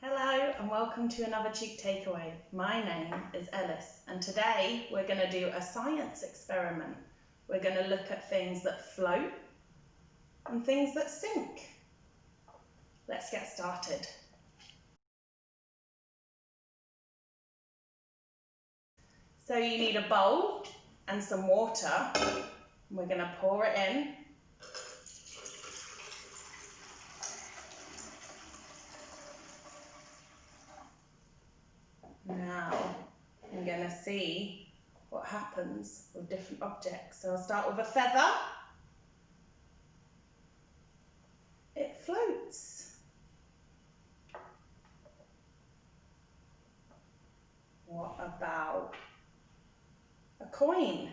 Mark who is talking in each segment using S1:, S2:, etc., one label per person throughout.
S1: Hello and welcome to another Cheek Takeaway. My name is Ellis and today we're going to do a science experiment. We're going to look at things that float and things that sink. Let's get started. So you need a bowl and some water. We're going to pour it in. Now I'm going to see what happens with different objects. So I'll start with a feather. It floats. What about a coin?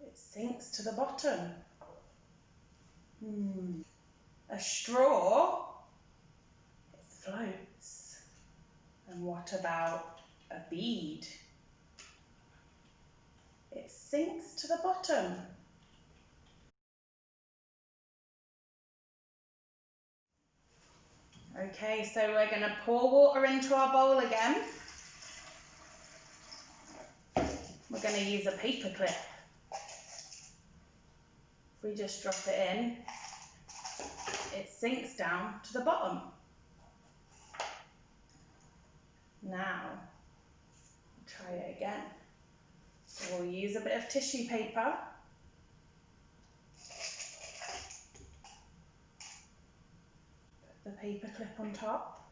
S1: It sinks to the bottom. A straw? It floats. And what about a bead? It sinks to the bottom. Okay, so we're going to pour water into our bowl again. We're going to use a paper clip. If we just drop it in, it sinks down to the bottom. Now, try it again. So we'll use a bit of tissue paper. Put the paper clip on top.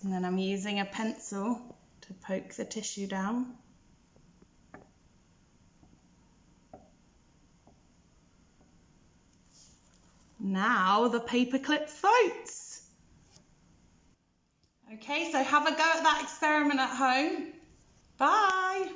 S1: And then I'm using a pencil to poke the tissue down. Now the paper clip floats. Okay, so have a go at that experiment at home. Bye.